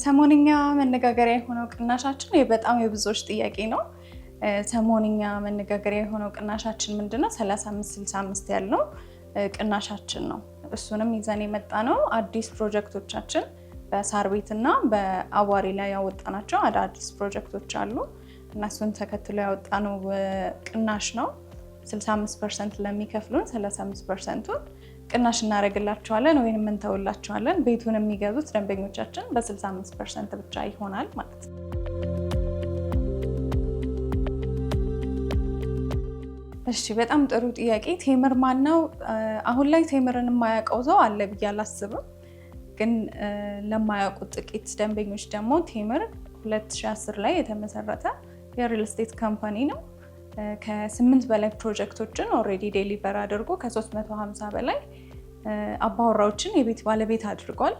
ሰሞንኛ መነጋገሪያ የሆነው ቅናሻችን በጣም የብዙዎች ጥያቄ ነው። ሰሞንኛ መነጋገሪያ የሆነው ቅናሻችን ምንድነው? 35-65 ያለው ቅናሻችን ነው። እሱንም ይዘን የመጣ ነው። አዲስ ፕሮጀክቶቻችን በሳር ቤትና በአዋሪ ላይ ያወጣናቸው አዳዲስ ፕሮጀክቶች አሉ። እነሱን ተከትሎ ያወጣነው ቅናሽ ነው። 65% ለሚከፍሉን 35%ቱን ቅናሽ እናደርግላቸዋለን ወይንም እንተውላቸዋለን። ቤቱን የሚገዙት ደንበኞቻችን በ65% ብቻ ይሆናል ማለት ነው። እሺ፣ በጣም ጥሩ ጥያቄ። ቴምር ማን ነው? አሁን ላይ ቴምርን የማያውቀው ሰው አለ ብዬ አላስብም። ግን ለማያውቁት ጥቂት ደንበኞች ደግሞ ቴምር 2010 ላይ የተመሰረተ የሪል ስቴት ካምፓኒ ነው። ከ8 በላይ ፕሮጀክቶችን ኦልሬዲ ዴሊቨር አድርጎ ከ350 በላይ አባወራዎችን የቤት ባለቤት አድርጓል።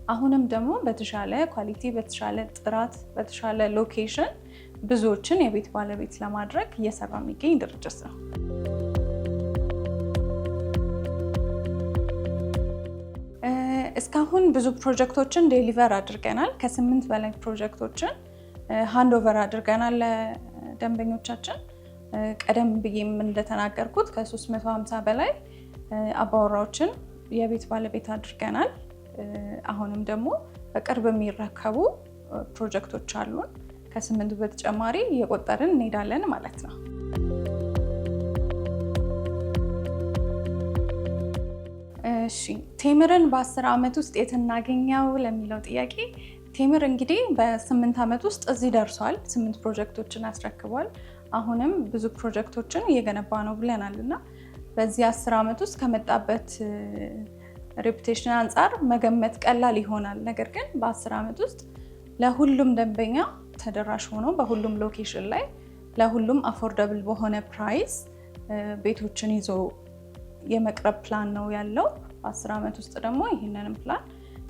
አሁንም ደግሞ በተሻለ ኳሊቲ፣ በተሻለ ጥራት፣ በተሻለ ሎኬሽን ብዙዎችን የቤት ባለቤት ለማድረግ እየሰራ የሚገኝ ድርጅት ነው። እስካሁን ብዙ ፕሮጀክቶችን ዴሊቨር አድርገናል። ከ8 በላይ ፕሮጀክቶችን ሃንድ ኦቨር አድርገናል ለደንበኞቻችን። ቀደም ብዬም እንደተናገርኩት ከ350 በላይ አባወራዎችን የቤት ባለቤት አድርገናል። አሁንም ደግሞ በቅርብ የሚረከቡ ፕሮጀክቶች አሉን። ከ8 በተጨማሪ እየቆጠርን እንሄዳለን ማለት ነው። እሺ፣ ቴምርን በ10 ዓመት ውስጥ የት እናገኘው ለሚለው ጥያቄ ቴምር እንግዲህ በ8 ዓመት ውስጥ እዚህ ደርሷል። 8 ፕሮጀክቶችን አስረክቧል። አሁንም ብዙ ፕሮጀክቶችን እየገነባ ነው ብለናል እና በዚህ 10 ዓመት ውስጥ ከመጣበት ሬፑቴሽን አንጻር መገመት ቀላል ይሆናል። ነገር ግን በ10 ዓመት ውስጥ ለሁሉም ደንበኛ ተደራሽ ሆኖ በሁሉም ሎኬሽን ላይ ለሁሉም አፎርደብል በሆነ ፕራይስ ቤቶችን ይዞ የመቅረብ ፕላን ነው ያለው። በ10 ዓመት ውስጥ ደግሞ ይህንንም ፕላን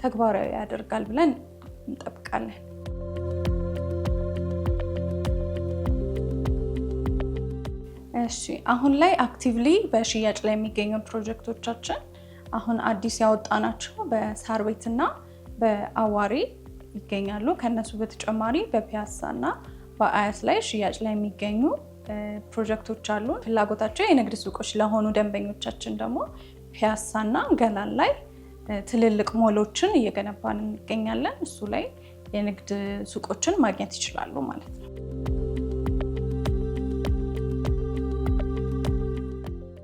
ተግባራዊ ያደርጋል ብለን እንጠብቃለን። እሺ፣ አሁን ላይ አክቲቭሊ በሽያጭ ላይ የሚገኙ ፕሮጀክቶቻችን አሁን አዲስ ያወጣናቸው በሳር ቤትና በአዋሪ ይገኛሉ። ከነሱ በተጨማሪ በፒያሳ እና በአያት ላይ ሽያጭ ላይ የሚገኙ ፕሮጀክቶች አሉ። ፍላጎታቸው የንግድ ሱቆች ለሆኑ ደንበኞቻችን ደግሞ ፒያሳና ገላን ላይ ትልልቅ ሞሎችን እየገነባን እንገኛለን። እሱ ላይ የንግድ ሱቆችን ማግኘት ይችላሉ ማለት ነው።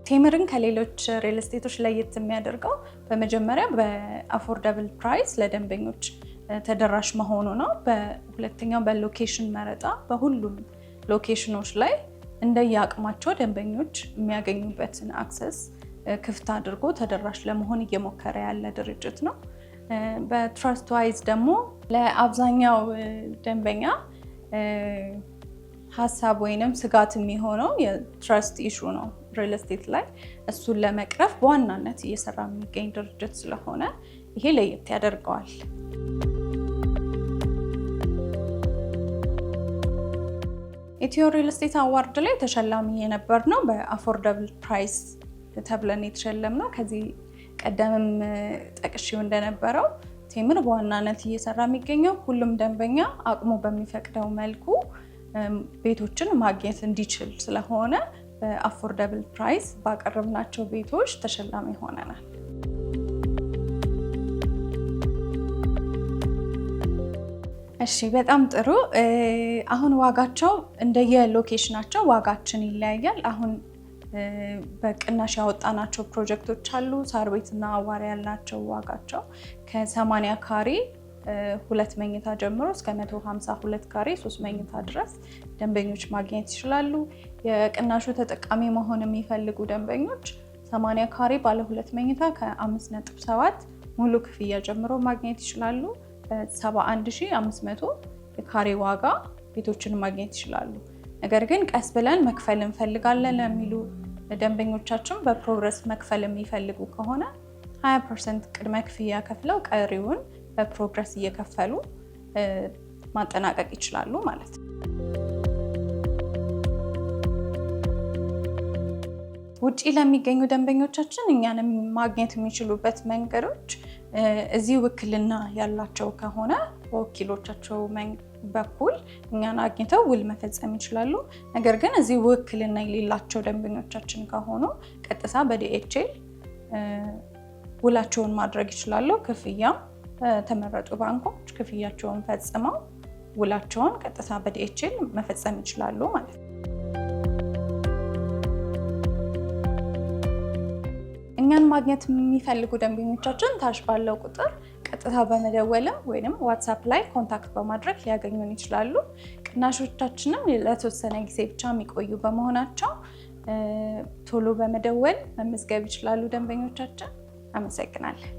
ቴምርን ከሌሎች ሪል ስቴቶች ለየት የሚያደርገው በመጀመሪያ በአፎርደብል ፕራይስ ለደንበኞች ተደራሽ መሆኑ ነው። በሁለተኛው በሎኬሽን መረጣ በሁሉም ሎኬሽኖች ላይ እንደየአቅማቸው ደንበኞች የሚያገኙበትን አክሰስ ክፍት አድርጎ ተደራሽ ለመሆን እየሞከረ ያለ ድርጅት ነው። በትረስት ዋይዝ ደግሞ ለአብዛኛው ደንበኛ ሀሳብ ወይንም ስጋት የሚሆነው የትረስት ኢሹ ነው ሪል ስቴት ላይ። እሱን ለመቅረፍ በዋናነት እየሰራ የሚገኝ ድርጅት ስለሆነ ይሄ ለየት ያደርገዋል። ኢትዮ ሪል ስቴት አዋርድ ላይ ተሸላሚ የነበር ነው። በአፎርደብል ፕራይስ ተብለን የተሸለምነው። ከዚህ ቀደምም ጠቅሼው እንደነበረው ቴምር በዋናነት እየሰራ የሚገኘው ሁሉም ደንበኛ አቅሙ በሚፈቅደው መልኩ ቤቶችን ማግኘት እንዲችል ስለሆነ በአፎርደብል ፕራይስ ባቀረብናቸው ቤቶች ተሸላሚ ሆነናል። እሺ፣ በጣም ጥሩ። አሁን ዋጋቸው እንደየሎኬሽናቸው ዋጋችን ይለያያል። አሁን በቅናሽ ያወጣናቸው ፕሮጀክቶች አሉ። ሳር ቤትና አዋሪ ያላቸው ዋጋቸው ከ80 ካሬ 2 መኝታ ጀምሮ እስከ 152 ካሬ 3 መኝታ ድረስ ደንበኞች ማግኘት ይችላሉ። የቅናሹ ተጠቃሚ መሆን የሚፈልጉ ደንበኞች 80 ካሬ ባለ 2 መኝታ ከ5.7 ሙሉ ክፍያ ጀምሮ ማግኘት ይችላሉ። 71500 የካሬ ዋጋ ቤቶችን ማግኘት ይችላሉ። ነገር ግን ቀስ ብለን መክፈል እንፈልጋለን ለሚሉ ደንበኞቻችን በፕሮግረስ መክፈል የሚፈልጉ ከሆነ 20% ቅድመ ክፍያ ከፍለው ቀሪውን በፕሮግረስ እየከፈሉ ማጠናቀቅ ይችላሉ ማለት ነው። ውጪ ለሚገኙ ደንበኞቻችን እኛንም ማግኘት የሚችሉበት መንገዶች እዚህ ውክልና ያላቸው ከሆነ በወኪሎቻቸው በኩል እኛን አግኝተው ውል መፈጸም ይችላሉ። ነገር ግን እዚህ ውክልና የሌላቸው ደንበኞቻችን ከሆኑ ቀጥታ በዲኤችኤል ውላቸውን ማድረግ ይችላሉ። ክፍያም ተመረጡ ባንኮች ክፍያቸውን ፈጽመው ውላቸውን ቀጥታ በዲኤችኤል መፈጸም ይችላሉ ማለት ነው። እኛን ማግኘት የሚፈልጉ ደንበኞቻችን ታች ባለው ቁጥር ቀጥታ በመደወልም ወይም ዋትሳፕ ላይ ኮንታክት በማድረግ ሊያገኙን ይችላሉ። ቅናሾቻችንም ለተወሰነ ጊዜ ብቻ የሚቆዩ በመሆናቸው ቶሎ በመደወል መመዝገብ ይችላሉ ደንበኞቻችን። አመሰግናለን።